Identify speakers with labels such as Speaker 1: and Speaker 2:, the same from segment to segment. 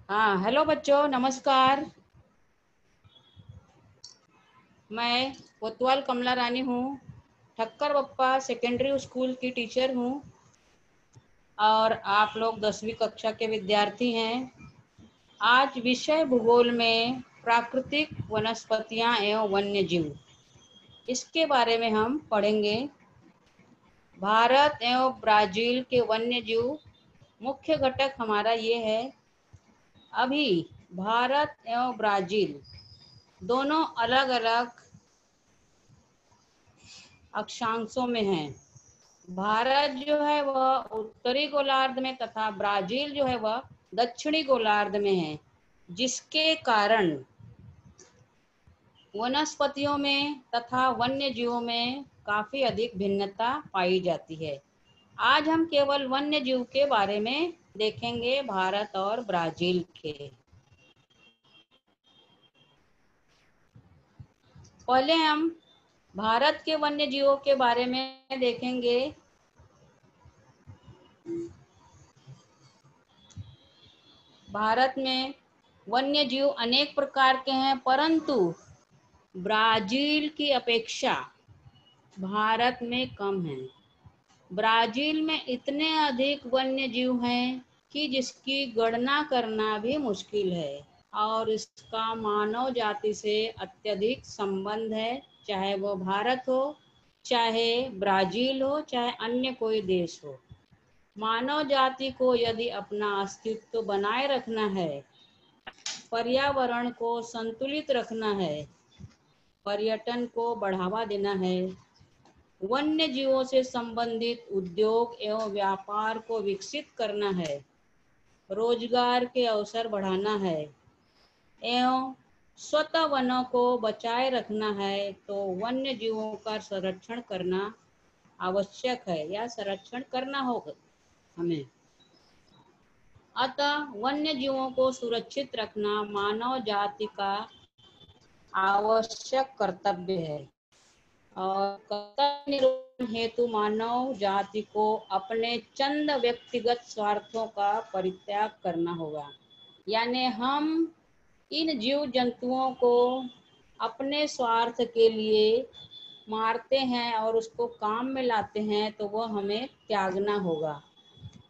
Speaker 1: हाँ, हेलो बच्चों, नमस्कार। मैं कोतवाल कमला रानी हूँ। ठक्कर बप्पा सेकेंडरी स्कूल की टीचर हूँ और आप लोग 10वीं कक्षा के विद्यार्थी हैं। आज विषय भूगोल में प्राकृतिक वनस्पतियाँ एवं वन्य जीव, इसके बारे में हम पढ़ेंगे। भारत एवं ब्राज़ील के वन्य जीव मुख्य घटक हमारा ये है। अभी भारत एवं ब्राज़ील दोनों अलग अलग अक्षांशों में हैं। भारत जो है वह उत्तरी गोलार्ध में तथा ब्राज़ील जो है वह दक्षिणी गोलार्ध में है, जिसके कारण वनस्पतियों में तथा वन्य जीवों में काफ़ी अधिक भिन्नता पाई जाती है। आज हम केवल वन्य जीव के बारे में देखेंगे, भारत और ब्राज़ील के। पहले हम भारत के वन्य जीवों के बारे में देखेंगे। भारत में वन्य जीव अनेक प्रकार के हैं, परंतु ब्राज़ील की अपेक्षा भारत में कम है। ब्राज़ील में इतने अधिक वन्य जीव हैं कि जिसकी गणना करना भी मुश्किल है और इसका मानव जाति से अत्यधिक संबंध है, चाहे वो भारत हो, चाहे ब्राज़ील हो, चाहे अन्य कोई देश हो। मानव जाति को यदि अपना अस्तित्व बनाए रखना है, पर्यावरण को संतुलित रखना है, पर्यटन को बढ़ावा देना है, वन्य जीवों से संबंधित उद्योग एवं व्यापार को विकसित करना है, रोजगार के अवसर बढ़ाना है एवं स्वतः वनों को बचाए रखना है, तो वन्य जीवों का संरक्षण करना आवश्यक है या संरक्षण करना होगा हमें। अतः वन्य जीवों को सुरक्षित रखना मानव जाति का आवश्यक कर्तव्य है और कर्तव्य निर्वहन हेतु मानव जाति को अपने चंद व्यक्तिगत स्वार्थों का परित्याग करना होगा। यानी हम इन जीव जंतुओं को अपने स्वार्थ के लिए मारते हैं और उसको काम में लाते हैं, तो वह हमें त्यागना होगा।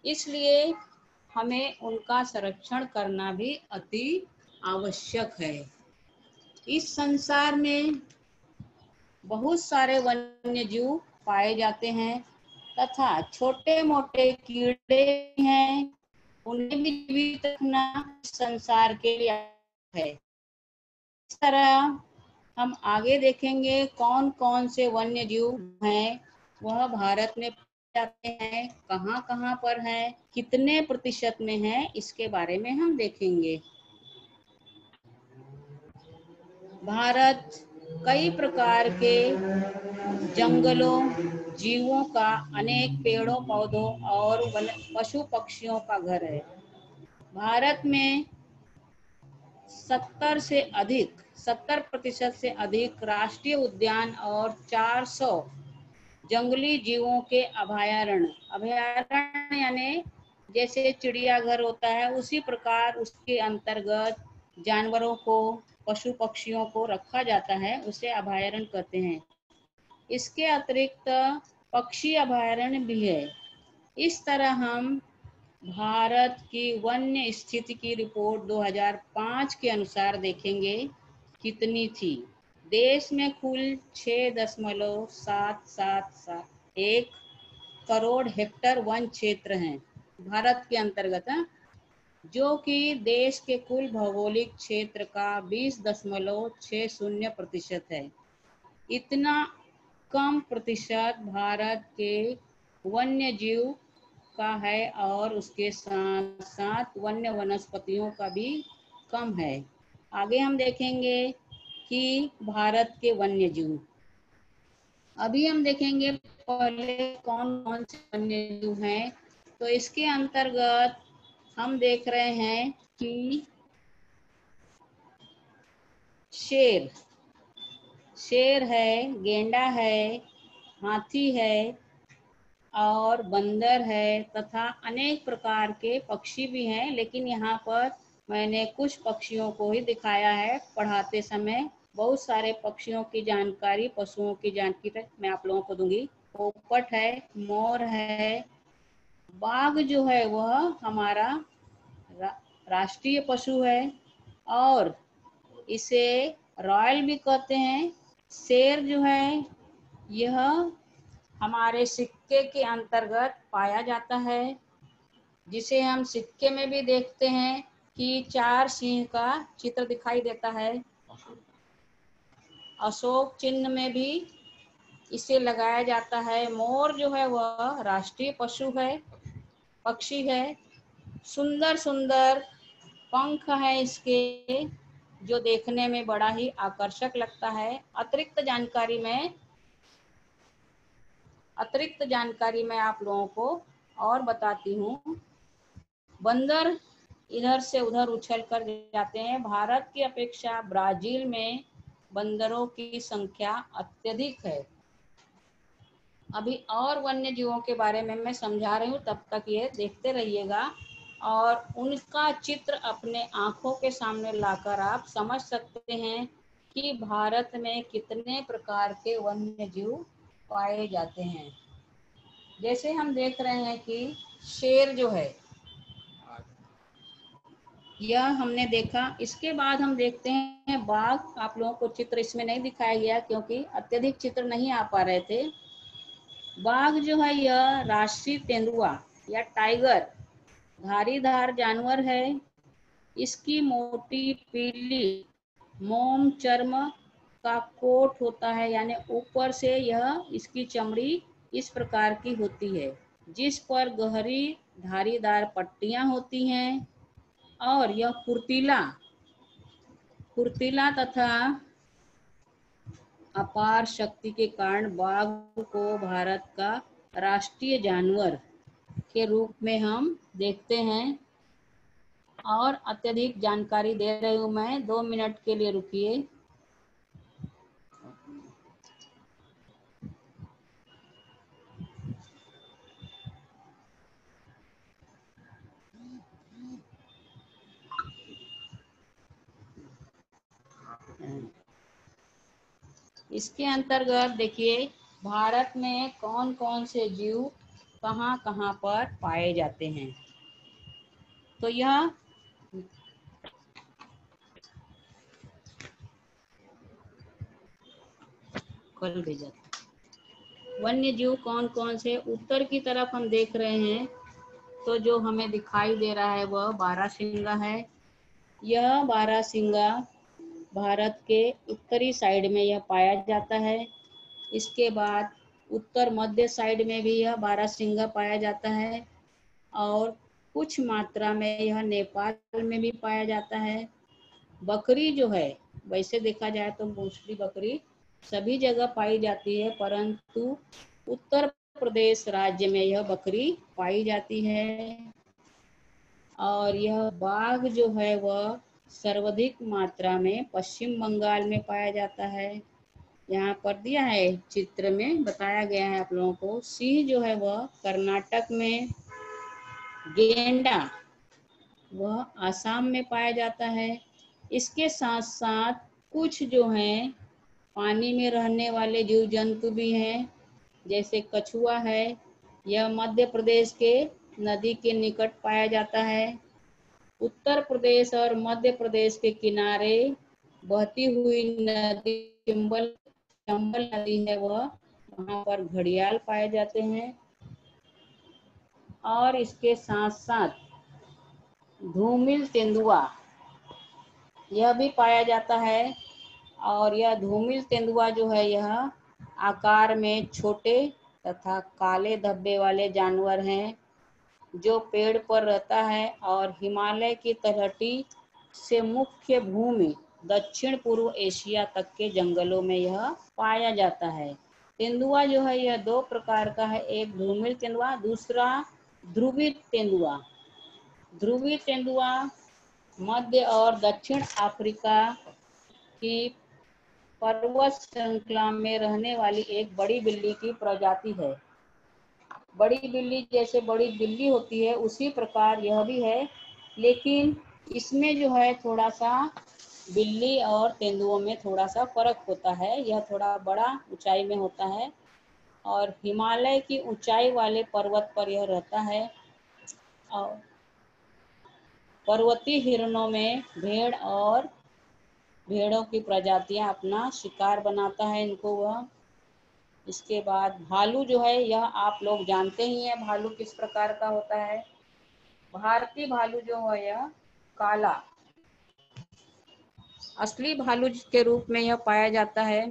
Speaker 1: इसलिए हमें उनका संरक्षण करना भी अति आवश्यक है। इस संसार में बहुत सारे वन्य जीव पाए जाते हैं तथा छोटे मोटे कीड़े हैं, उन्हें भी जीवित रखना संसार के लिए है। इस तरह हम आगे देखेंगे कौन कौन से वन्य जीव हैं, वह भारत में पाए जाते हैं, कहाँ कहाँ पर हैं, कितने प्रतिशत में हैं, इसके बारे में हम देखेंगे। भारत कई प्रकार के जंगलों, जीवों का, अनेक पेड़ों पौधों और पशु पक्षियों का घर है। भारत में 70% से अधिक राष्ट्रीय उद्यान और 400 जंगली जीवों के अभयारण्य यानी जैसे चिड़ियाघर होता है, उसी प्रकार उसके अंतर्गत जानवरों को, पशु पक्षियों को रखा जाता है, उसे अभयारण्य कहते हैं। इसके अतिरिक्त पक्षी अभयारण्य भी है। इस तरह हम भारत की वन्य स्थिति की रिपोर्ट 2005 के अनुसार देखेंगे कितनी थी। देश में कुल 6.771 करोड़ हेक्टेयर वन क्षेत्र हैं भारत के अंतर्गत, जो कि देश के कुल भौगोलिक क्षेत्र का 20.60% है। इतना कम प्रतिशत भारत के वन्य जीव का है और उसके साथ साथ वन्य वनस्पतियों का भी कम है। आगे हम देखेंगे कि भारत के वन्य जीव, अभी हम देखेंगे पहले कौन कौन से वन्य जीव हैं। तो इसके अंतर्गत हम देख रहे हैं कि शेर है, गेंडा है, हाथी है और बंदर है तथा अनेक प्रकार के पक्षी भी हैं, लेकिन यहाँ पर मैंने कुछ पक्षियों को ही दिखाया है पढ़ाते समय। बहुत सारे पक्षियों की जानकारी, पशुओं की जानकारी मैं आप लोगों को दूंगी। पोपट है, मोर है, बाघ जो है वह हमारा रा, राष्ट्रीय पशु है और इसे रॉयल भी कहते हैं। शेर जो है यह हमारे सिक्के के अंतर्गत पाया जाता है, जिसे हम सिक्के में भी देखते हैं कि 4 सिंह का चित्र दिखाई देता है। अशोक चिन्ह में भी इसे लगाया जाता है। मोर जो है वह राष्ट्रीय पशु है, पक्षी है। सुंदर सुंदर पंख है इसके, जो देखने में बड़ा ही आकर्षक लगता है। अतिरिक्त जानकारी मैं आप लोगों को और बताती हूँ। बंदर इधर से उधर उछल कर जाते हैं। भारत की अपेक्षा ब्राजील में बंदरों की संख्या अत्यधिक है। अभी और वन्य जीवों के बारे में मैं समझा रही हूँ, तब तक ये देखते रहिएगा और उनका चित्र अपने आंखों के सामने लाकर आप समझ सकते हैं कि भारत में कितने प्रकार के वन्य जीव पाए जाते हैं। जैसे हम देख रहे हैं कि शेर जो है यह हमने देखा। इसके बाद हम देखते हैं बाघ। आप लोगों को चित्र इसमें नहीं दिखाया गया क्योंकि अत्यधिक चित्र नहीं आ पा रहे थे। बाघ जो है यह राष्ट्रीय तेंदुआ या टाइगर धारीदार जानवर है। इसकी मोटी पीली मोम चर्म का कोट होता है, यानी ऊपर से यह इसकी चमड़ी इस प्रकार की होती है, जिस पर गहरी धारीदार पट्टियां होती हैं और यह फुर्तीला तथा अपार शक्ति के कारण बाघ को भारत का राष्ट्रीय जानवर के रूप में हम देखते हैं। और अत्यधिक जानकारी दे रही हूँ मैं, 2 मिनट के लिए रुकिए। इसके अंतर्गत देखिए भारत में कौन कौन से जीव कहाँ कहाँ पर पाए जाते हैं। तो यह कल भेजा था। वन्य जीव कौन कौन से उत्तर की तरफ हम देख रहे हैं, तो जो हमें दिखाई दे रहा है वह बारहसिंगा है। यह बारहसिंगा भारत के उत्तरी साइड में यह पाया जाता है। इसके बाद उत्तर मध्य साइड में भी यह बारहसिंगा पाया जाता है और कुछ मात्रा में यह नेपाल में भी पाया जाता है। बकरी जो है, वैसे देखा जाए तो मोस्टली बकरी सभी जगह पाई जाती है, परंतु उत्तर प्रदेश राज्य में यह बकरी पाई जाती है। और यह बाघ जो है वह सर्वाधिक मात्रा में पश्चिम बंगाल में पाया जाता है। यहाँ पर दिया है, चित्र में बताया गया है आप लोगों को। सिंह जो है वह कर्नाटक में, गेंडा वह आसाम में पाया जाता है। इसके साथ साथ कुछ जो हैं पानी में रहने वाले जीव जंतु भी हैं, जैसे कछुआ है। यह मध्य प्रदेश के नदी के निकट पाया जाता है। उत्तर प्रदेश और मध्य प्रदेश के किनारे बहती हुई नदी चंबल नदी है, वहाँ पर घड़ियाल पाए जाते हैं। और इसके साथ साथ धूमिल तेंदुआ यह भी पाया जाता है। और यह धूमिल तेंदुआ जो है यह आकार में छोटे तथा काले धब्बे वाले जानवर हैं, जो पेड़ पर रहता है और हिमालय की तलहटी से मुख्य भूमि दक्षिण पूर्व एशिया तक के जंगलों में यह पाया जाता है। तेंदुआ जो है यह 2 प्रकार का है, एक धूमिल तेंदुआ, दूसरा ध्रुवी तेंदुआ। ध्रुवी तेंदुआ मध्य और दक्षिण अफ्रीका की पर्वत श्रृंखला में रहने वाली एक बड़ी बिल्ली की प्रजाति है। बड़ी बिल्ली जैसे बड़ी बिल्ली होती है उसी प्रकार यह भी है, लेकिन इसमें जो है थोड़ा सा बिल्ली और तेंदुओं में थोड़ा सा फर्क होता है। यह थोड़ा बड़ा ऊंचाई में होता है और हिमालय की ऊंचाई वाले पर्वत पर यह रहता है। और पर्वतीय हिरणों में भेड़ और भेड़ों की प्रजातियां अपना शिकार बनाता है इनको वह। इसके बाद भालू जो है, यह आप लोग जानते ही हैं भालू किस प्रकार का होता है। भारतीय भालू जो है यह काला असली भालू के रूप में यह पाया जाता है।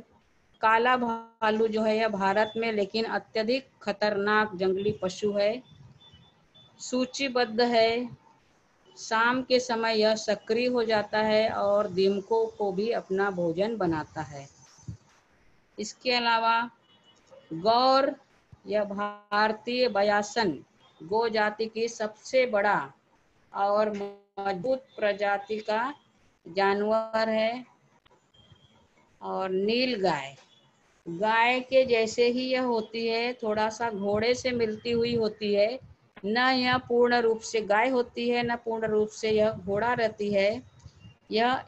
Speaker 1: काला भालू जो है यह भारत में लेकिन अत्यधिक खतरनाक जंगली पशु है, सूचीबद्ध है। शाम के समय यह सक्रिय हो जाता है और दीमकों को भी अपना भोजन बनाता है। इसके अलावा गौर, यह भारतीय बयासन गो जाति की सबसे बड़ा और मजबूत प्रजाति का जानवर है। और नील गाय, गाय के जैसे ही यह होती है, थोड़ा सा घोड़े से मिलती हुई होती है। न यह पूर्ण रूप से गाय होती है, न पूर्ण रूप से यह घोड़ा रहती है। यह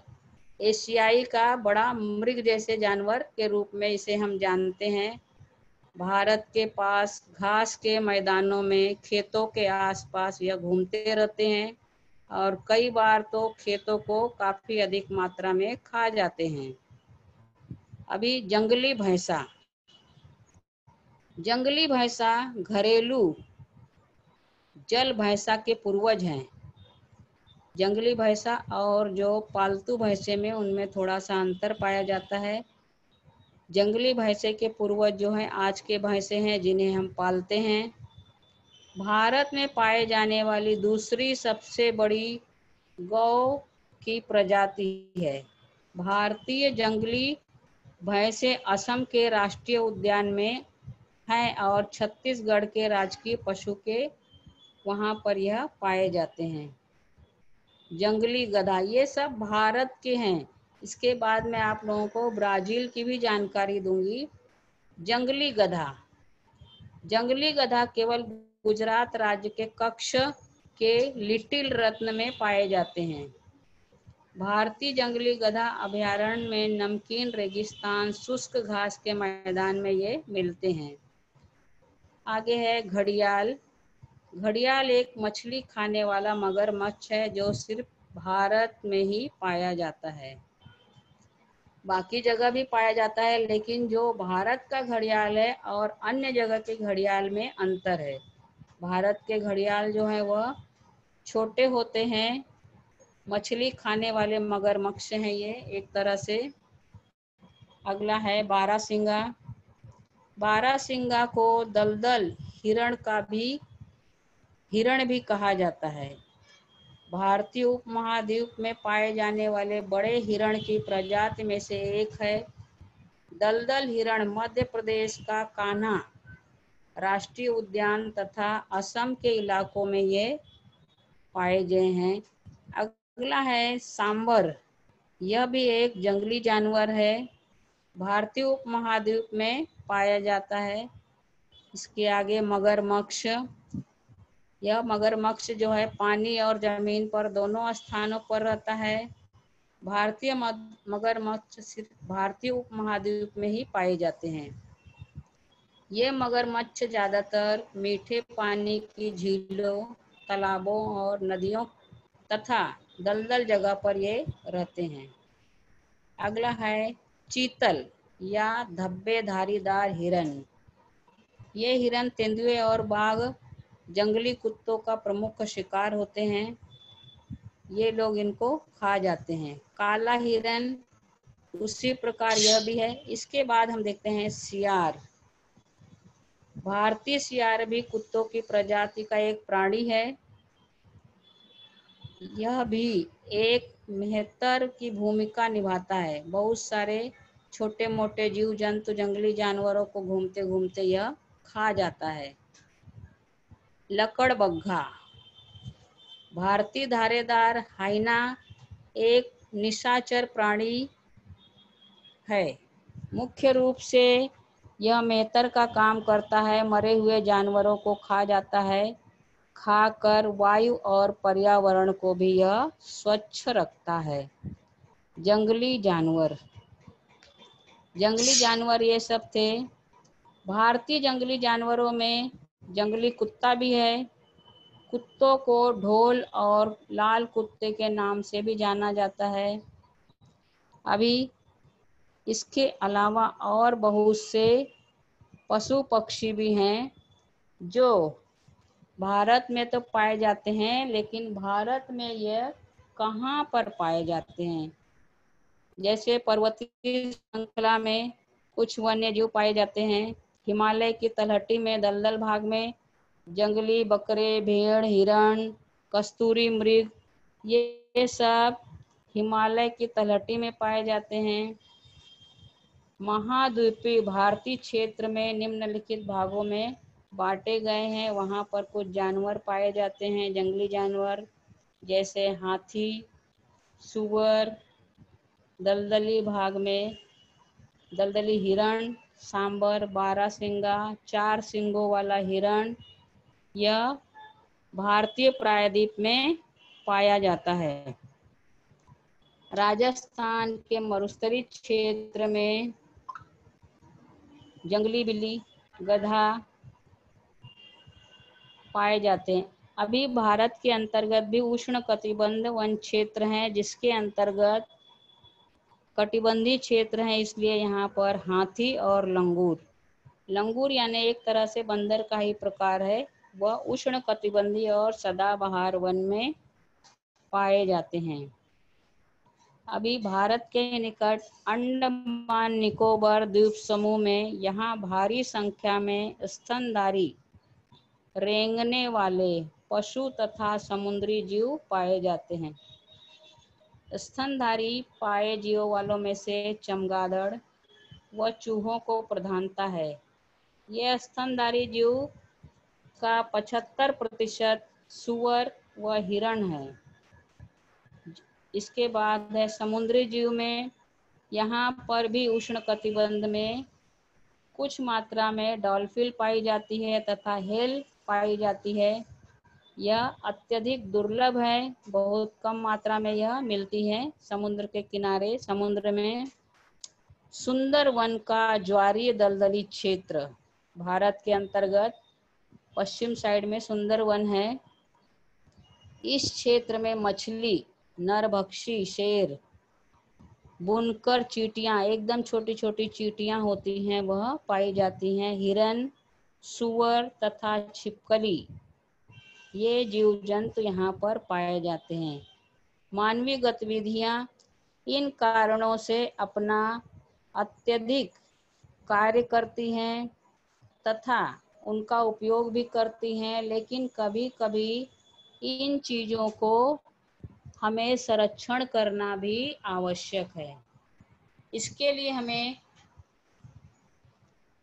Speaker 1: एशियाई का बड़ा मृग जैसे जानवर के रूप में इसे हम जानते हैं। भारत के पास घास के मैदानों में, खेतों के आसपास यह घूमते रहते हैं और कई बार तो खेतों को काफी अधिक मात्रा में खा जाते हैं। अभी जंगली भैंसा, जंगली भैंसा घरेलू जल भैंसा के पूर्वज हैं। जंगली भैंसा और जो पालतू भैंसे में उनमें थोड़ा सा अंतर पाया जाता है। जंगली भैंसे के पूर्वज जो हैं आज के भैंसे हैं जिन्हें हम पालते हैं। भारत में पाए जाने वाली दूसरी सबसे बड़ी गौ की प्रजाति है। भारतीय जंगली भैंसे असम के राष्ट्रीय उद्यान में हैं और छत्तीसगढ़ के राजकीय पशु के वहाँ पर यह पाए जाते हैं। जंगली गधा, ये सब भारत के हैं। इसके बाद मैं आप लोगों को ब्राज़ील की भी जानकारी दूंगी। जंगली गधा, जंगली गधा केवल गुजरात राज्य के कच्छ के लिटिल रत्न में पाए जाते हैं। भारतीय जंगली गधा अभयारण्य में नमकीन रेगिस्तान, शुष्क घास के मैदान में ये मिलते हैं। आगे है घड़ियाल। घड़ियाल एक मछली खाने वाला मगरमच्छ है जो सिर्फ भारत में ही पाया जाता है। बाकी जगह भी पाया जाता है लेकिन जो भारत का घड़ियाल है और अन्य जगह के घड़ियाल में अंतर है। भारत के घड़ियाल जो है वह छोटे होते हैं, मछली खाने वाले मगरमच्छ हैं ये एक तरह से। अगला है बारहसिंगा। बारहसिंगा को दलदल हिरण भी कहा जाता है। भारतीय उपमहाद्वीप में पाए जाने वाले बड़े हिरण की प्रजाति में से एक है। दलदल हिरण मध्य प्रदेश का कान्हा राष्ट्रीय उद्यान तथा असम के इलाकों में ये पाए गए हैं। अगला है सांबर। यह भी एक जंगली जानवर है, भारतीय उपमहाद्वीप में पाया जाता है। इसके आगे मगरमच्छ। यह मगरमच्छ जो है पानी और जमीन पर दोनों स्थानों पर रहता है। भारतीय मगरमच्छ सिर्फ भारतीय उपमहाद्वीप में ही पाए जाते हैं। ये मगरमच्छ ज़्यादातर मीठे पानी की झीलों, तालाबों और नदियों तथा दलदल जगह पर ये रहते हैं। अगला है चीतल या धब्बे धारीदार हिरन। ये हिरन तेंदुए और बाघ जंगली कुत्तों का प्रमुख शिकार होते हैं। ये लोग इनको खा जाते हैं। काला हिरन उसी प्रकार यह भी है। इसके बाद हम देखते हैं सियार। भारतीय सियार भी कुत्तों की प्रजाति का एक प्राणी है। यह भी एक मेहतर की भूमिका निभाता है। बहुत सारे छोटे मोटे जीव जंतु जंगली जानवरों को घूमते घूमते यह खा जाता है। लकड़बग्घा, भारतीय धारेदार हाइना एक निशाचर प्राणी है। मुख्य रूप से यह मेहतर का काम करता है, मरे हुए जानवरों को खा जाता है। खाकर वायु और पर्यावरण को भी यह स्वच्छ रखता है। जंगली जानवर, जंगली जानवर ये सब थे। भारतीय जंगली जानवरों में जंगली कुत्ता भी है। कुत्तों को ढोल और लाल कुत्ते के नाम से भी जाना जाता है। अभी इसके अलावा और बहुत से पशु पक्षी भी हैं जो भारत में तो पाए जाते हैं, लेकिन भारत में यह कहाँ पर पाए जाते हैं? जैसे पर्वतीय श्रृंखला में कुछ वन्य जीव पाए जाते हैं। हिमालय की तलहटी में दलदल भाग में जंगली बकरे, भेड़, हिरण, कस्तूरी मृग, ये सब हिमालय की तलहटी में पाए जाते हैं। महाद्वीपीय भारतीय क्षेत्र में निम्नलिखित भागों में बांटे गए हैं। वहाँ पर कुछ जानवर पाए जाते हैं, जंगली जानवर, जैसे हाथी, सूअर, दलदली भाग में दलदली हिरण, सांबर, बारहसिंगा, 4 सिंगों वाला हिरण, यह भारतीय प्रायद्वीप में पाया जाता है। राजस्थान के मरुस्थलीय क्षेत्र में जंगली बिल्ली, गधा पाए जाते हैं। अभी भारत के अंतर्गत भी उष्ण कटिबंध वन क्षेत्र हैं, जिसके अंतर्गत कटिबंधीय क्षेत्र हैं, इसलिए यहाँ पर हाथी और लंगूर, लंगूर यानी एक तरह से बंदर का ही प्रकार है, वह उष्ण कटिबंधीय और सदाबहार वन में पाए जाते हैं। अभी भारत के निकट अंडमान निकोबार द्वीप समूह में यहाँ भारी संख्या में स्तनधारी रेंगने वाले पशु तथा समुद्री जीव पाए जाते हैं। स्तनधारी पाए जीवों वालों में से चमगादड़ व चूहों को प्रधानता है। यह स्तनधारी जीव का 75% सूअर व हिरण है। इसके बाद है समुद्री जीव में, यहाँ पर भी उष्ण कटिबंध में कुछ मात्रा में डॉल्फिन पाई जाती है तथा हेल पाई जाती है। यह अत्यधिक दुर्लभ है, बहुत कम मात्रा में यह मिलती है समुद्र के किनारे। समुद्र में सुंदरवन का ज्वारीय दलदली क्षेत्र भारत के अंतर्गत पश्चिम साइड में सुंदरवन है। इस क्षेत्र में मछली, नरभक्षी शेर, बुनकर चींटियां, एकदम छोटी छोटी चींटियां होती हैं, वह पाई जाती हैं। हिरन, सूअर तथा छिपकली, ये जीव जंतु यहाँ पर पाए जाते हैं। मानवीय गतिविधियाँ इन कारणों से अपना अत्यधिक कार्य करती हैं तथा उनका उपयोग भी करती हैं, लेकिन कभी कभी इन चीज़ों को हमें संरक्षण करना भी आवश्यक है। इसके लिए हमें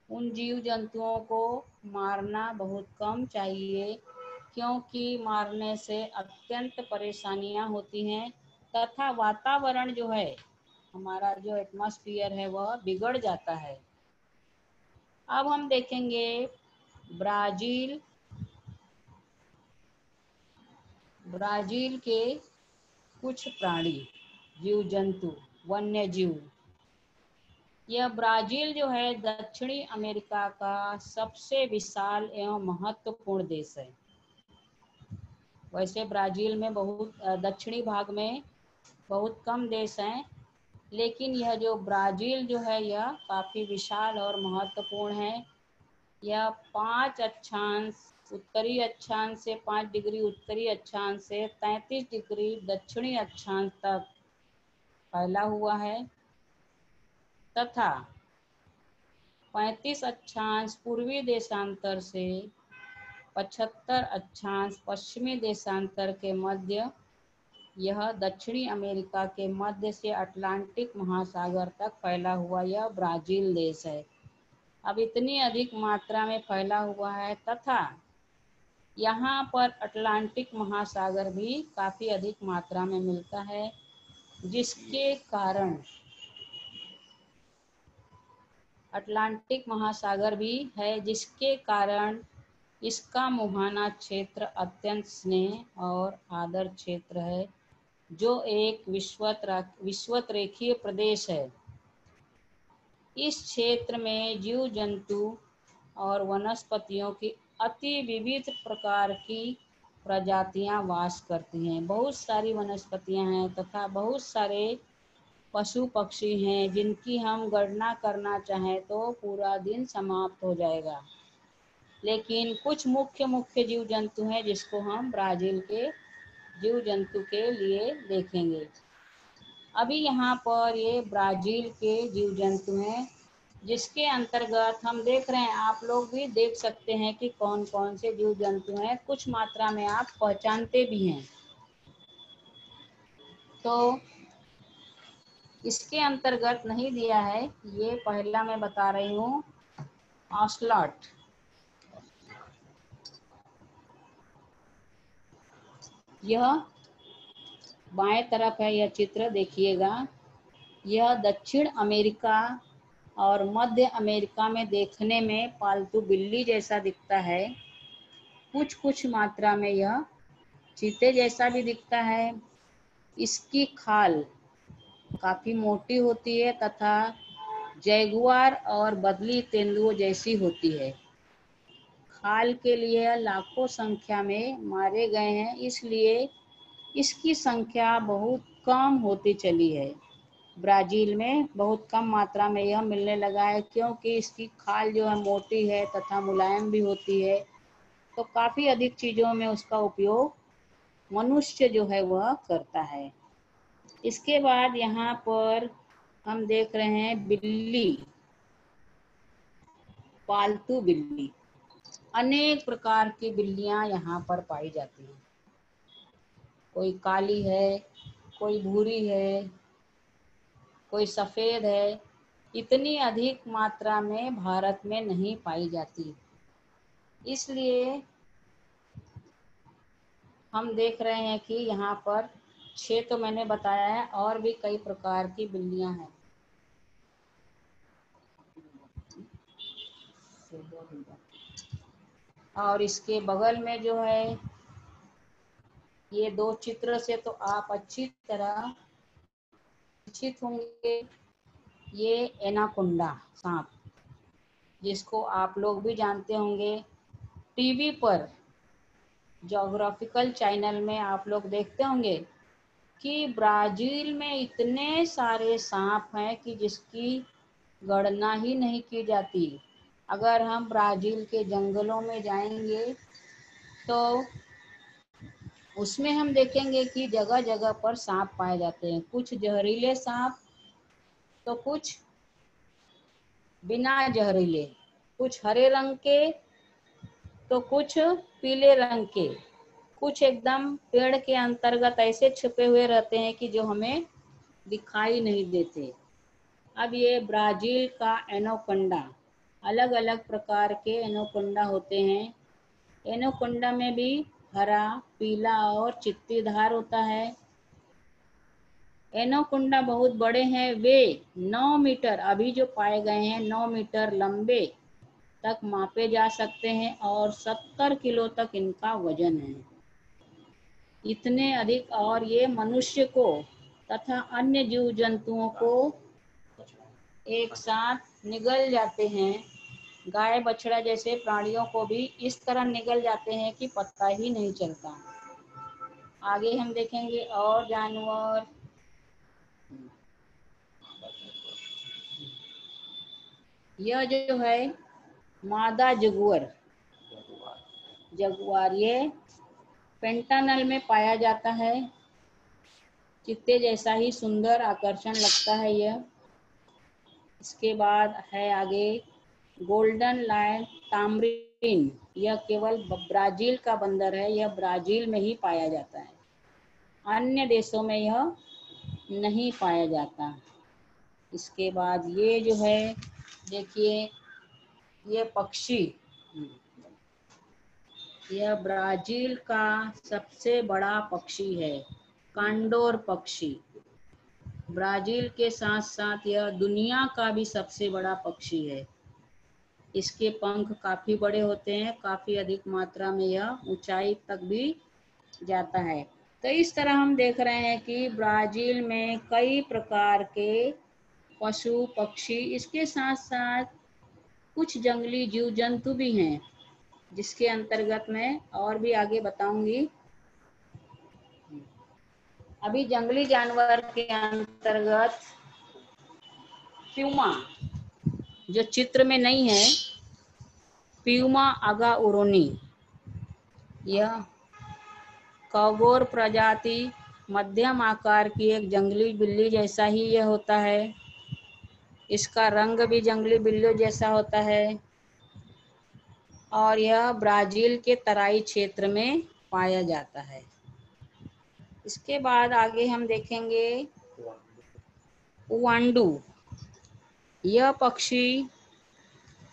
Speaker 1: उन जीव जंतुओं को मारना बहुत कम चाहिए, क्योंकि मारने से अत्यंत परेशानियां होती हैं तथा वातावरण जो है, हमारा जो एटमॉस्फेयर है, वह बिगड़ जाता है। अब हम देखेंगे ब्राज़ील के कुछ प्राणी, जीव जंतु, वन्य जीव। यह ब्राज़ील जो है दक्षिणी अमेरिका का सबसे विशाल एवं महत्वपूर्ण देश है। वैसे ब्राज़ील में बहुत दक्षिणी भाग में बहुत कम देश हैं, लेकिन यह जो ब्राज़ील जो है यह काफ़ी विशाल और महत्वपूर्ण है। यह 5 अक्षांश उत्तरी अक्षांश से 5 डिग्री उत्तरी अक्षांश से 33 डिग्री दक्षिणी अक्षांश तक फैला हुआ है तथा 35 अक्षांश पूर्वी देशांतर से 75 अक्षांश पश्चिमी देशांतर के मध्य, यह दक्षिणी अमेरिका के मध्य से अटलांटिक महासागर तक फैला हुआ यह ब्राज़ील देश है। अब इतनी अधिक मात्रा में फैला हुआ है तथा यहाँ पर अटलांटिक महासागर भी काफ़ी अधिक मात्रा में मिलता है, जिसके कारण अटलांटिक महासागर भी है, जिसके कारण इसका मुहाना क्षेत्र अत्यंत स्नेह और आदर क्षेत्र है, जो एक विषुवत-रेखीय प्रदेश है। इस क्षेत्र में जीव जंतु और वनस्पतियों की अति विविध प्रकार की प्रजातियां वास करती हैं। बहुत सारी वनस्पतियां हैं तथा बहुत सारे पशु पक्षी हैं, जिनकी हम गणना करना चाहें तो पूरा दिन समाप्त हो जाएगा। लेकिन कुछ मुख्य मुख्य जीव जंतु हैं जिसको हम ब्राज़ील के जीव जंतु के लिए देखेंगे। अभी यहाँ पर ये ब्राज़ील के जीव जंतु हैं, जिसके अंतर्गत हम देख रहे हैं, आप लोग भी देख सकते हैं कि कौन कौन से जीव जंतु हैं। कुछ मात्रा में आप पहचानते भी हैं। तो इसके अंतर्गत नहीं दिया है, ये पहला मैं बता रही हूँ, ऑसलॉट। यह बाएं तरफ है, यह चित्र देखिएगा। यह दक्षिण अमेरिका और मध्य अमेरिका में देखने में पालतू बिल्ली जैसा दिखता है। कुछ कुछ मात्रा में यह चीते जैसा भी दिखता है। इसकी खाल काफ़ी मोटी होती है तथा जैगुआर और बदली तेंदुओं जैसी होती है। खाल के लिए लाखों संख्या में मारे गए हैं, इसलिए इसकी संख्या बहुत कम होती चली है। ब्राज़ील में बहुत कम मात्रा में यह मिलने लगा है, क्योंकि इसकी खाल जो है मोटी है तथा मुलायम भी होती है, तो काफ़ी अधिक चीज़ों में उसका उपयोग मनुष्य जो है वह करता है। इसके बाद यहाँ पर हम देख रहे हैं बिल्ली, पालतू बिल्ली। अनेक प्रकार की बिल्लियाँ यहाँ पर पाई जाती हैं। कोई काली है, कोई भूरी है, कोई सफ़ेद है। इतनी अधिक मात्रा में भारत में नहीं पाई जाती, इसलिए हम देख रहे हैं कि यहाँ पर 6 तो मैंने बताया है, और भी कई प्रकार की बिल्लियाँ हैं। और इसके बगल में जो है, ये 2 चित्र से तो आप अच्छी तरह परिचित होंगे। ये एनाकोंडा सांप, जिसको आप लोग भी जानते होंगे। टीवी पर ज्योग्राफिकल चैनल में आप लोग देखते होंगे कि ब्राज़ील में इतने सारे सांप हैं कि जिसकी गणना ही नहीं की जाती। अगर हम ब्राज़ील के जंगलों में जाएंगे तो उसमें हम देखेंगे कि जगह जगह पर सांप पाए जाते हैं। कुछ जहरीले सांप, तो कुछ बिना जहरीले, कुछ हरे रंग के, तो कुछ पीले रंग के, कुछ एकदम पेड़ के अंतर्गत ऐसे छुपे हुए रहते हैं कि जो हमें दिखाई नहीं देते। अब ये ब्राज़ील का एनाकोंडा, अलग अलग प्रकार के एनाकोंडा होते हैं। एनाकोंडा में भी हरा, पीला और चित्तीदार होता है। एनाकोंडा बहुत बड़े हैं। वे 9 मीटर, अभी जो पाए गए हैं, 9 मीटर लंबे तक मापे जा सकते हैं और 70 किलो तक इनका वजन है। इतने अधिक, और ये मनुष्य को तथा अन्य जीव जंतुओं को एक साथ निगल जाते हैं। गाय बछड़ा जैसे प्राणियों को भी इस तरह निगल जाते हैं कि पता ही नहीं चलता। आगे हम देखेंगे और जानवर। यह जो है मादा जगुआर, ये पेंटानल में पाया जाता है। चित्ते जैसा ही सुंदर आकर्षण लगता है यह। इसके बाद है आगे गोल्डन लायन टामरिन। यह केवल ब्राज़ील का बंदर है, यह ब्राज़ील में ही पाया जाता है, अन्य देशों में यह नहीं पाया जाता। इसके बाद ये जो है, देखिए, ये पक्षी, यह ब्राज़ील का सबसे बड़ा पक्षी है, कांडोर पक्षी। ब्राज़ील के साथ साथ यह दुनिया का भी सबसे बड़ा पक्षी है। इसके पंख काफी बड़े होते हैं, काफी अधिक मात्रा में यह ऊंचाई तक भी जाता है। तो इस तरह हम देख रहे हैं कि ब्राजील में कई प्रकार के पशु पक्षी, इसके साथ साथ कुछ जंगली जीव जंतु भी हैं, जिसके अंतर्गत मैं और भी आगे बताऊंगी। अभी जंगली जानवर के अंतर्गत प्यूमा, जो चित्र में नहीं है, प्यूमा अगाउरोनी, यह कौगोर प्रजाति मध्यम आकार की एक जंगली बिल्ली जैसा ही यह होता है। इसका रंग भी जंगली बिल्लियों जैसा होता है और यह ब्राजील के तराई क्षेत्र में पाया जाता है। इसके बाद आगे हम देखेंगे उवांडू। यह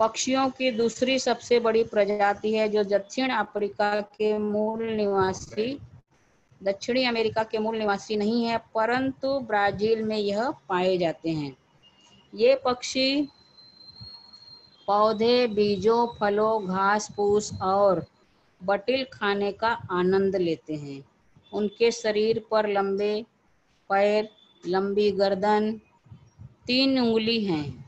Speaker 1: पक्षियों की दूसरी सबसे बड़ी प्रजाति है, जो दक्षिण अमेरिका के मूल निवासी नहीं है, परंतु ब्राजील में यह पाए जाते हैं। ये पक्षी पौधे, बीजों, फलों, घास फूस और बटिल खाने का आनंद लेते हैं। उनके शरीर पर लंबे पैर, लंबी गर्दन, 3 उंगली हैं।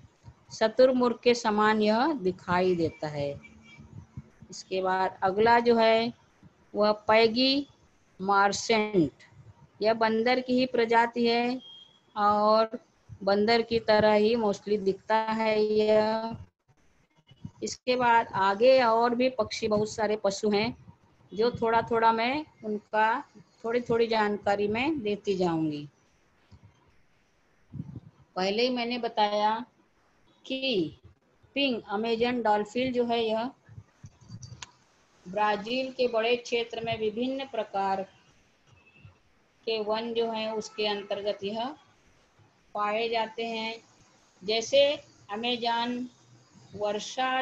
Speaker 1: शुतुरमुर्ग के समान यह दिखाई देता है। इसके बाद अगला जो है वह पैगी मार्सेंट। यह बंदर की ही प्रजाति है और बंदर की तरह ही मोस्टली दिखता है यह। इसके बाद आगे और भी पक्षी, बहुत सारे पशु हैं, जो थोड़ा थोड़ा मैं उनका थोड़ी थोड़ी जानकारी में देती जाऊंगी। पहले ही मैंने बताया कि पिंक अमेजन डॉल्फिन जो है, यह ब्राजील के बड़े क्षेत्र में विभिन्न प्रकार के वन जो हैं उसके अंतर्गत यह पाए जाते हैं। जैसे अमेजान वर्षा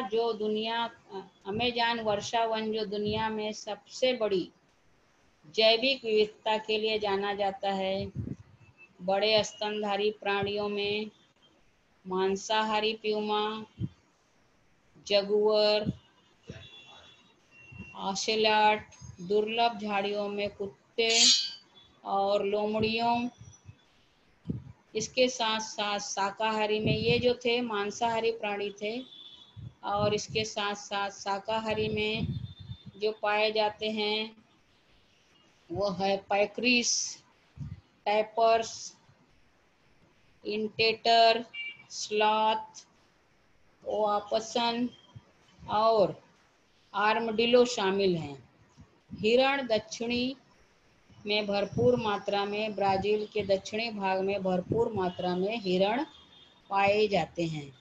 Speaker 1: वन जो दुनिया में सबसे बड़ी जैविक विविधता के लिए जाना जाता है। बड़े स्तनधारी प्राणियों में मांसाहारी प्यूमा, जगुअर, ऑसेलॉट, दुर्लभ झाड़ियों में कुत्ते और लोमड़ियों, इसके साथ साथ शाकाहारी में ये जो थे मांसाहारी प्राणी थे, और इसके साथ साथ शाकाहारी में जो पाए जाते हैं वो है पैक्रिस, टैपर्स, इंटेटर, स्लॉथ, ओआपसन और आर्मडिलो शामिल हैं। हिरण दक्षिणी में भरपूर मात्रा में, ब्राजील के दक्षिणी भाग में भरपूर मात्रा में हिरण पाए जाते हैं।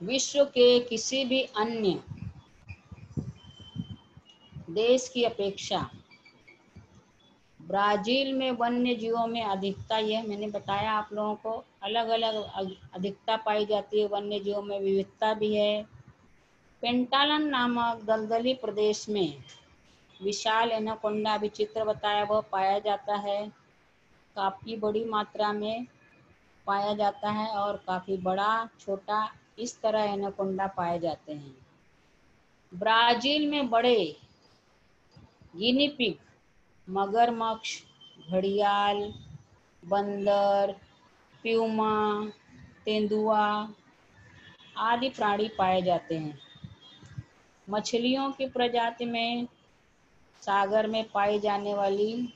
Speaker 1: विश्व के किसी भी अन्य देश की अपेक्षा ब्राजील में वन्य जीवों में अधिकता, यह मैंने बताया आप लोगों को, अलग अलग अधिकता पाई जाती है। वन्य जीवों में विविधता भी है। पेंटालन नामक दलदली प्रदेश में विशाल एनाकोंडा, भी चित्र बताया, वह पाया जाता है। काफ़ी बड़ी मात्रा में पाया जाता है और काफ़ी बड़ा छोटा इस तरह एनाकोंडा पाए जाते हैं। ब्राजील में बड़े गिनी पिग, मगरमच्छ, घड़ियाल, बंदर, प्यूमा, तेंदुआ आदि प्राणी पाए जाते हैं। मछलियों की प्रजाति में सागर में पाई जाने वाली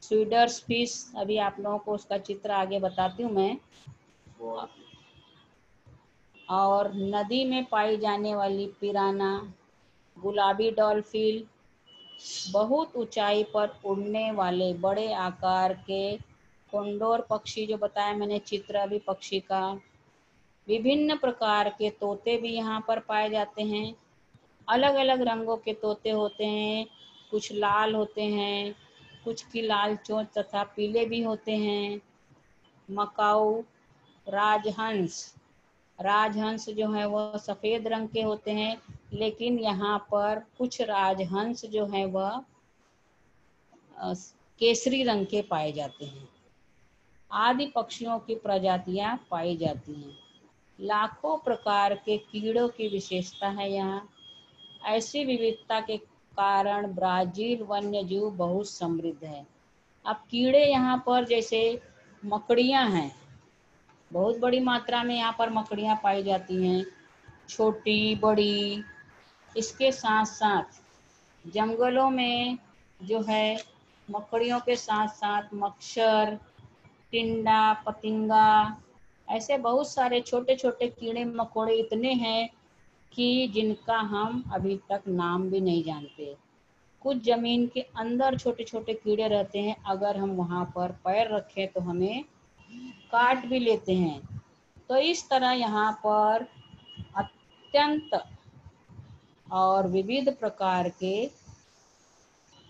Speaker 1: स्वीडर्स फिश, अभी आप लोगों को उसका चित्र आगे बताती हूँ मैं, और नदी में पाई जाने वाली पिराना, गुलाबी डॉल्फिन, बहुत ऊंचाई पर उड़ने वाले बड़े आकार के कोंडोर पक्षी जो बताया मैंने चित्र अभी पक्षी का, विभिन्न प्रकार के तोते भी यहाँ पर पाए जाते हैं। अलग अलग रंगों के तोते होते हैं, कुछ लाल होते हैं, कुछ की लाल चोंच तथा पीले भी होते हैं। मकाऊ राजहंस जो है वह सफ़ेद रंग के होते हैं, लेकिन यहाँ पर कुछ राजहंस जो हैं वह केसरी रंग के पाए जाते हैं। आदि पक्षियों की प्रजातियां पाई जाती हैं। लाखों प्रकार के कीड़ों की विशेषता है यहाँ। ऐसी विविधता के कारण ब्राज़ील वन्य जीव बहुत समृद्ध है। अब कीड़े यहाँ पर जैसे मकड़ियाँ हैं, बहुत बड़ी मात्रा में यहाँ पर मकड़ियाँ पाई जाती हैं, छोटी बड़ी। इसके साथ साथ जंगलों में जो है मकड़ियों के साथ साथ मच्छर, टिंडा, पतिंगा, ऐसे बहुत सारे छोटे छोटे कीड़े मकोड़े इतने हैं कि जिनका हम अभी तक नाम भी नहीं जानते। कुछ जमीन के अंदर छोटे छोटे कीड़े रहते हैं, अगर हम वहाँ पर पैर रखें तो हमें काट भी लेते हैं। तो इस तरह यहाँ पर अत्यंत और विविध प्रकार के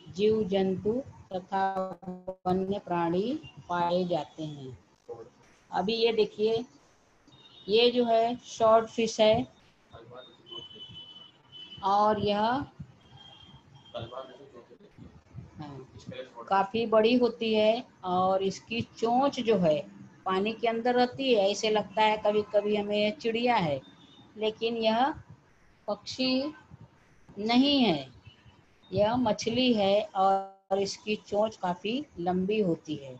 Speaker 1: जीव जंतु तथा वन्य प्राणी पाए जाते हैं। अभी ये देखिए, ये जो है शॉर्ट फिश है और यह काफ़ी बड़ी होती है और इसकी चोंच जो है पानी के अंदर रहती है। ऐसे लगता है कभी कभी हमें चिड़िया है, लेकिन यह पक्षी नहीं है, यह मछली है और इसकी चोंच काफ़ी लंबी होती है,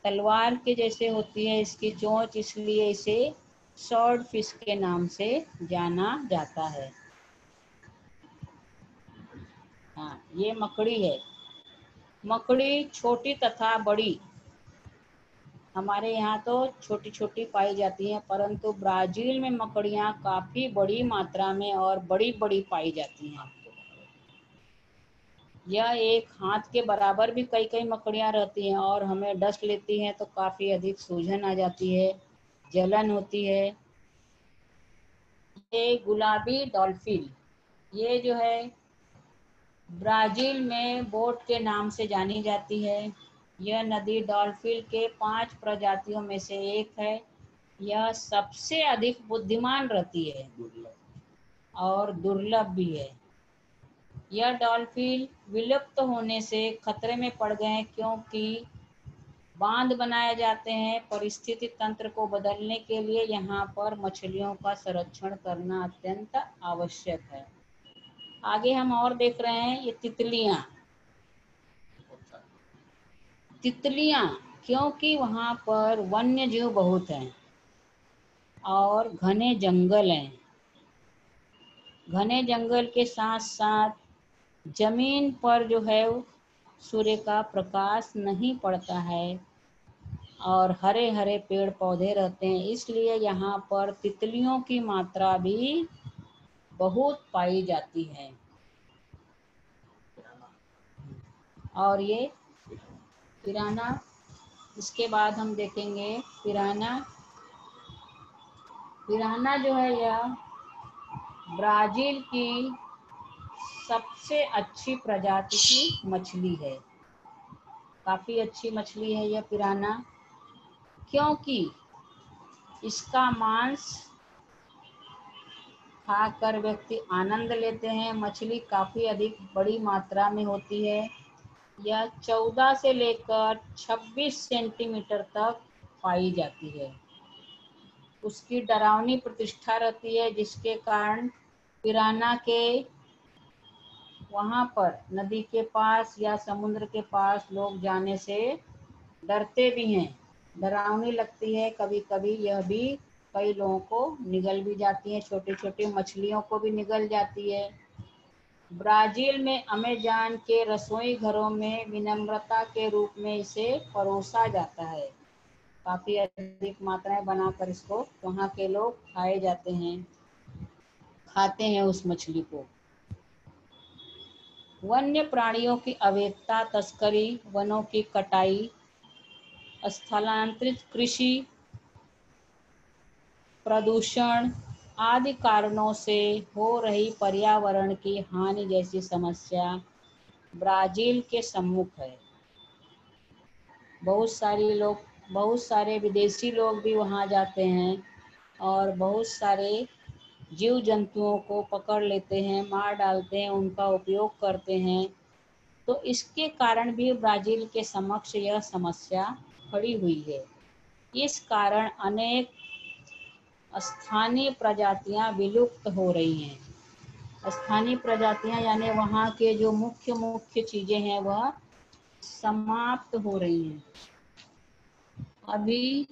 Speaker 1: तलवार के जैसे होती है इसकी चोंच, इसलिए इसे शॉर्ट फिश के नाम से जाना जाता है। हाँ, ये मकड़ी है। मकड़ी छोटी तथा बड़ी, हमारे यहाँ तो छोटी छोटी पाई जाती हैं, परंतु ब्राज़ील में मकड़ियाँ काफ़ी बड़ी मात्रा में और बड़ी बड़ी पाई जाती हैं। यह एक हाथ के बराबर भी कई कई मकड़ियाँ रहती हैं और हमें डस लेती हैं तो काफ़ी अधिक सूजन आ जाती है, जलन होती है। ये गुलाबी डॉल्फिन, ये जो है ब्राज़ील में बोट के नाम से जानी जाती है। यह नदी डॉल्फिन के 5 प्रजातियों में से एक है। यह सबसे अधिक बुद्धिमान रहती है और दुर्लभ भी है। यह डॉल्फिन विलुप्त होने से खतरे में पड़ गए हैं, क्योंकि बांध बनाए जाते हैं। परिस्थिति तंत्र को बदलने के लिए यहाँ पर मछलियों का संरक्षण करना अत्यंत आवश्यक है। आगे हम और देख रहे हैं ये तितलियाँ। तितलियाँ, क्योंकि वहाँ पर वन्य जीव बहुत हैं और घने जंगल हैं। घने जंगल के साथ साथ जमीन पर जो है सूर्य का प्रकाश नहीं पड़ता है और हरे हरे पेड़ पौधे रहते हैं, इसलिए यहाँ पर तितलियों की मात्रा भी बहुत पाई जाती है। और ये पिराना, इसके बाद हम देखेंगे पिराना। पिराना जो है यह ब्राज़ील की सबसे अच्छी प्रजाति की मछली है। काफ़ी अच्छी मछली है यह पिराना, क्योंकि इसका मांस खाकर व्यक्ति आनंद लेते हैं। मछली काफ़ी अधिक बड़ी मात्रा में होती है। यह 14 से लेकर 26 सेंटीमीटर तक पाई जाती है। उसकी डरावनी प्रतिष्ठा रहती है, जिसके कारण पिराना के वहाँ पर नदी के पास या समुद्र के पास लोग जाने से डरते भी हैं, डरावनी लगती है। कभी कभी यह भी कई लोगों को निगल भी जाती है, छोटी छोटी मछलियों को भी निगल जाती है। ब्राज़ील में अमेज़न के रसोई घरों में विनम्रता के रूप में इसे परोसा जाता है। काफ़ी अधिक मात्राएं बनाकर इसको वहाँ के लोग खाए जाते हैं, खाते हैं उस मछली को। वन्य प्राणियों की अवैधता, तस्करी, वनों की कटाई, स्थलांतरित कृषि, प्रदूषण आदि कारणों से हो रही पर्यावरण की हानि जैसी समस्या ब्राज़ील के सम्मुख है। बहुत सारे विदेशी लोग भी वहाँ जाते हैं और बहुत सारे जीव जंतुओं को पकड़ लेते हैं, मार डालते हैं, उनका उपयोग करते हैं। तो इसके कारण भी ब्राज़ील के समक्ष यह समस्या खड़ी हुई है। इस कारण अनेक स्थानीय प्रजातियां विलुप्त हो रही हैं। स्थानीय प्रजातियां यानी वहाँ के जो मुख्य मुख्य चीज़ें हैं वह समाप्त हो रही हैं। अभी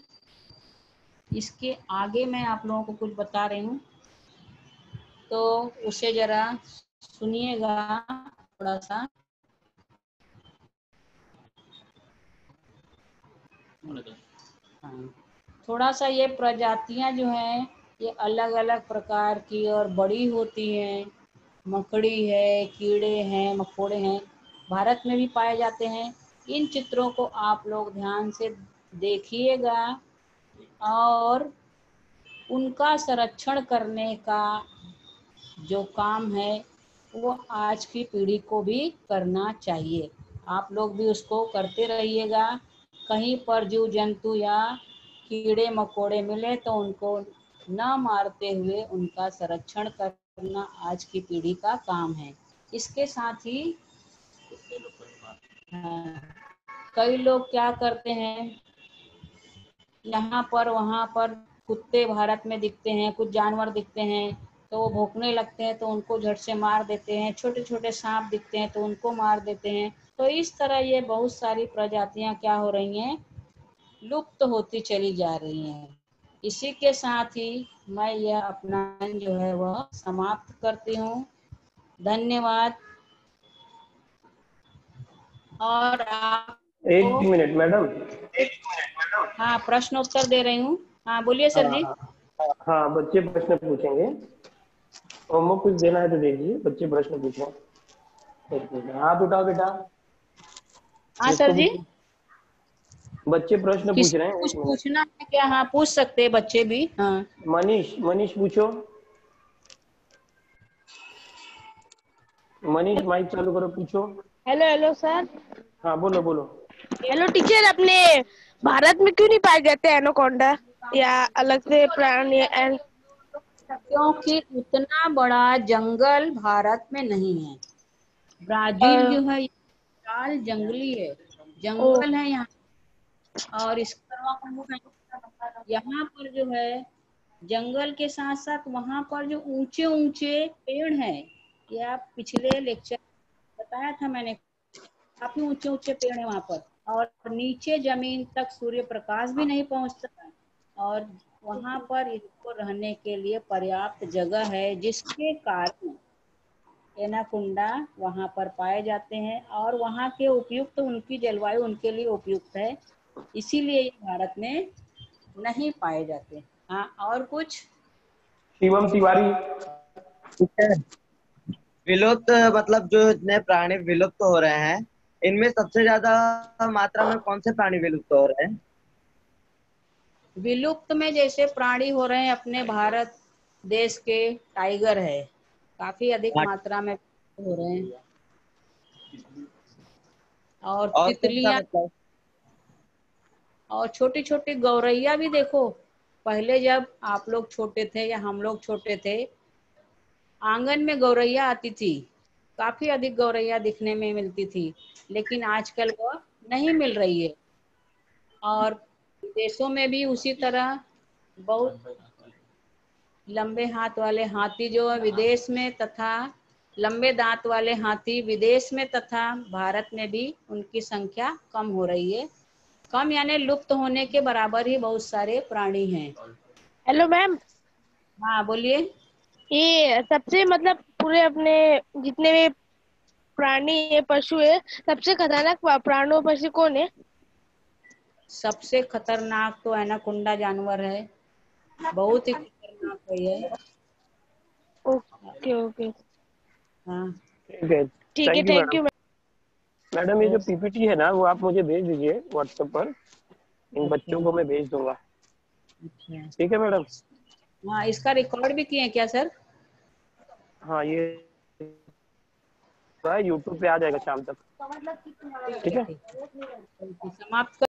Speaker 1: इसके आगे मैं आप लोगों को कुछ बता रही हूँ, तो उसे जरा सुनिएगा थोड़ा सा। हाँ, थोड़ा सा ये प्रजातियां जो हैं ये अलग अलग प्रकार की और बड़ी होती हैं। मकड़ी है, कीड़े हैं, मकोड़े हैं, भारत में भी पाए जाते हैं। इन चित्रों को आप लोग ध्यान से देखिएगा और उनका संरक्षण करने का जो काम है वो आज की पीढ़ी को भी करना चाहिए। आप लोग भी उसको करते रहिएगा। कहीं पर जीव जंतु या कीड़े मकोड़े मिले तो उनको न मारते हुए उनका संरक्षण करना आज की पीढ़ी का काम है। इसके साथ ही कई लोग क्या करते हैं, यहाँ पर वहाँ पर कुत्ते भारत में दिखते हैं, कुछ जानवर दिखते हैं तो वो भौंकने लगते हैं तो उनको झट से मार देते हैं। छोटे छोटे सांप दिखते हैं तो उनको मार देते हैं। तो इस तरह ये बहुत सारी प्रजातियां क्या हो रही हैं, लुप्त होती चली जा रही हैं। इसी के साथ ही मैं यह अपना जो है वह समाप्त करती हूँ। धन्यवाद। और
Speaker 2: एक
Speaker 1: आपको
Speaker 2: मिनट मैडम।
Speaker 1: हाँ प्रश्न उत्तर दे रही हूँ। हाँ बोलिए
Speaker 2: हाँ
Speaker 1: सर जी।
Speaker 2: हाँ हाँ, बच्चे प्रश्न पूछेंगे। होमवर्क कुछ देना है तो देखिए, बच्चे प्रश्न पूछो। एक मिनट, हाथ उठाओ बेटा।
Speaker 1: हाँ सर
Speaker 2: जिसको भी
Speaker 1: जी।
Speaker 2: बच्चे प्रश्न पूछ
Speaker 1: किसी
Speaker 2: रहे
Speaker 1: को
Speaker 2: हैं,
Speaker 1: कुछ
Speaker 2: एक मिनट।
Speaker 1: पूछना है क्या? हाँ पूछ सकते हैं बच्चे भी। हाँ
Speaker 2: मनीष, मनीष पूछो। मनीष माइक चालू करो, पूछो।
Speaker 3: Hello hello sir.
Speaker 2: हाँ बोलो बोलो।
Speaker 3: हेलो टीचर, अपने भारत में क्यों नहीं पाए जाते एनाकोंडा या अलग से प्राणी एंड
Speaker 1: क्योंकि उतना बड़ा जंगल भारत में नहीं है। ब्राजील जो है विशाल जंगली है,
Speaker 3: ओ
Speaker 1: जंगल है यहाँ। और इसका यहाँ पर जो है जंगल के साथ साथ वहाँ पर जो ऊंचे ऊंचे पेड़ हैं, ये आप पिछले लेक्चर बताया था मैंने, काफी ऊंचे ऊंचे पेड़ हैं वहाँ पर। और नीचे जमीन तक सूर्य प्रकाश भी नहीं पहुँचता। और वहाँ पर इसको रहने के लिए पर्याप्त जगह है, जिसके कारण एनाकोंडा वहाँ पर पाए जाते हैं। और वहाँ के उपयुक्त उनकी जलवायु उनके लिए उपयुक्त है, इसीलिए ये भारत में नहीं पाए जाते। हाँ और कुछ?
Speaker 2: शिवम तिवारी।
Speaker 4: विलुप्त मतलब जो इतने प्राणी विलुप्त हो रहे हैं, इनमें सबसे ज्यादा मात्रा में कौन से प्राणी विलुप्त हो रहे हैं?
Speaker 1: विलुप्त में जैसे प्राणी हो रहे हैं अपने भारत देश के, टाइगर है, काफी अधिक
Speaker 4: हाँ,
Speaker 1: मात्रा में हो रहे हैं। और
Speaker 4: और कौन सा
Speaker 1: तितलियां
Speaker 4: मतलब?
Speaker 1: और छोटी छोटी गौरैया भी देखो। पहले जब आप लोग छोटे थे या हम लोग छोटे थे, आंगन में गौरैया आती थी, काफी अधिक गौरैया दिखने में मिलती थी। लेकिन आजकल वो नहीं मिल रही है। और देशों में भी उसी तरह बहुत लंबे हाथ वाले हाथी जो है विदेश में, तथा लंबे दांत वाले हाथी विदेश में तथा भारत में भी उनकी संख्या कम हो रही है। कम यानी लुप्त होने के बराबर ही बहुत सारे प्राणी हैं।
Speaker 3: Hello ma'am.
Speaker 1: हाँ बोलिए।
Speaker 3: ये सबसे मतलब पूरे अपने जितने भी प्राणी है, पशु है, सबसे खतरनाक प्राणु पशु कौन है?
Speaker 1: सबसे खतरनाक तो एनाकोंडा जानवर है, बहुत ही खतरनाक है ये।
Speaker 3: ओके ओके,
Speaker 1: हाँ
Speaker 2: ठीक है,
Speaker 3: ठीक है,
Speaker 2: thank you
Speaker 3: thank
Speaker 2: madam.
Speaker 3: You.
Speaker 2: Madam ये जो पीपीटी है ना, वो आप मुझे भेज दीजिए व्हाट्सएप पर। इन
Speaker 1: अच्छा
Speaker 2: बच्चों को मैं भेज दूंगा।
Speaker 1: अच्छा।
Speaker 2: ठीक है मैडम।
Speaker 1: हाँ इसका रिकॉर्ड भी किए हैं क्या सर?
Speaker 2: हाँ ये यूट्यूब पे आ जाएगा शाम तक।
Speaker 1: ठीक
Speaker 2: ठीक
Speaker 1: है
Speaker 2: है।
Speaker 1: ठीक है। समाप्त कर